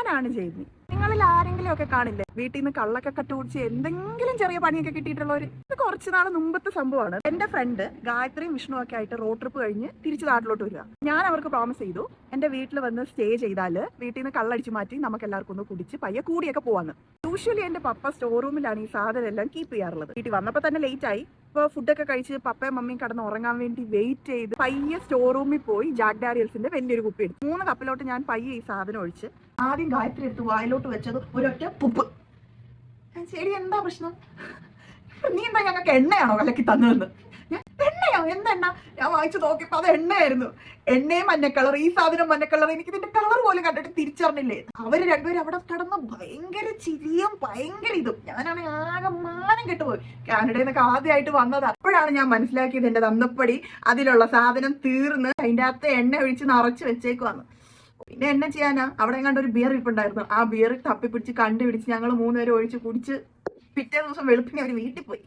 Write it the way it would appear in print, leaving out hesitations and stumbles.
ഞാനാണ് ജെയ്മി. നിങ്ങളിൽ ആരെങ്കിലും ഒക്കെ കാണില്ലേ വീട്ടിൽ നിന്ന് കള്ളൊക്കെ കട്ടുപിടിച്ച് എന്തെങ്കിലും ചെറിയ പണിയൊക്കെ കിട്ടിയിട്ടുള്ളവർ? ഇത് കുറച്ച് നാൾ മുമ്പത്തെ സംഭവമാണ്. എന്റെ ഫ്രണ്ട് ഗായത്രിയും വിഷ്ണു ഒക്കെ ആയിട്ട് റോഡ് ട്രിപ്പ് കഴിഞ്ഞ് തിരിച്ച് നാട്ടിലോട്ട് വരിക. ഞാൻ അവർക്ക് പ്രോമിസ് ചെയ്തു എന്റെ വീട്ടിൽ വന്ന് സ്റ്റേ ചെയ്താല് വീട്ടിൽ നിന്ന് കള്ളടിച്ച് മാറ്റി നമുക്ക് എല്ലാവർക്കും ഒന്ന് കുടിച്ച് പയ്യെ കൂടിയൊക്കെ പോവാന്ന്. യൂഷ്വലി എന്റെ പപ്പ സ്റ്റോർ റൂമിലാണ് ഈ സാധനം എല്ലാം കീപ്പ് ചെയ്യാറുള്ളത്. വീട്ടിൽ വന്നപ്പോൾ തന്നെ ലേറ്റ് ആയി. ഇപ്പോൾ ഫുഡൊക്കെ കഴിച്ച് പപ്പയും മമ്മിയും കിടന്ന് ഉറങ്ങാൻ വേണ്ടി വെയിറ്റ് ചെയ്ത് പയ്യെ സ്റ്റോർ റൂമിൽ പോയി ജാക്ക് ഡാനിയൽസിന്റെ വലിയൊരു കുപ്പി എടുത്തു. 3 കപ്പിലോട്ട് ഞാൻ പയ്യെ ഈ സാധനം ഒഴിച്ച് ആദ്യം ഗായത്രി എടുത്ത് വായിലോട്ട് വെച്ചത് ഒരൊറ്റ പുപ്പ്. ശരി, എന്താ പ്രശ്നം? നീ എന്താ ഞങ്ങൾക്ക് എണ്ണയാണോ കലക്കി തന്നതെന്ന്? എണ്ണയോ? എന്തെണ്ണ? ഞാൻ വായിച്ചു നോക്കിയപ്പോ അത് എണ്ണയായിരുന്നു. എണ്ണയും മഞ്ഞക്കളർ. ഈ സാധനം മഞ്ഞക്കളർ. എനിക്ക് ഇതിന്റെ കളർ പോലും കണ്ടിട്ട് തിരിച്ചറിഞ്ഞില്ലേ. അവര് രണ്ടുപേരും അവിടെ കിടന്ന് ഭയങ്കര ചിരിയും ഭയങ്കര ഇതും. ഞാനാണെങ്കിൽ ആകെ മാനം കെട്ടുപോയി. കാനഡയിൽ നിന്നൊക്കെ ആദ്യമായിട്ട് വന്നതാ. അപ്പോഴാണ് ഞാൻ മനസ്സിലാക്കിയത് എന്റെ തന്നപ്പടി അതിലുള്ള സാധനം തീർന്ന് അതിന്റെ അകത്ത് എണ്ണ ഒഴിച്ച് നിറച്ച് വെച്ചേക്കുവാന്ന്. പിന്നെ എണ്ണ ചെയ്യാനാ? അവിടെ കണ്ട ഒരു ബിയർ ഇരിപ്പുണ്ടായിരുന്നു. ആ ബിയർ തപ്പിപ്പിടിച്ച് കണ്ടുപിടിച്ച് ഞങ്ങൾ 3 പേരും ഒഴിച്ച് കുടിച്ച് പിറ്റേ ദിവസം വെളുപ്പിനെ അവർ വീട്ടിൽ പോയി.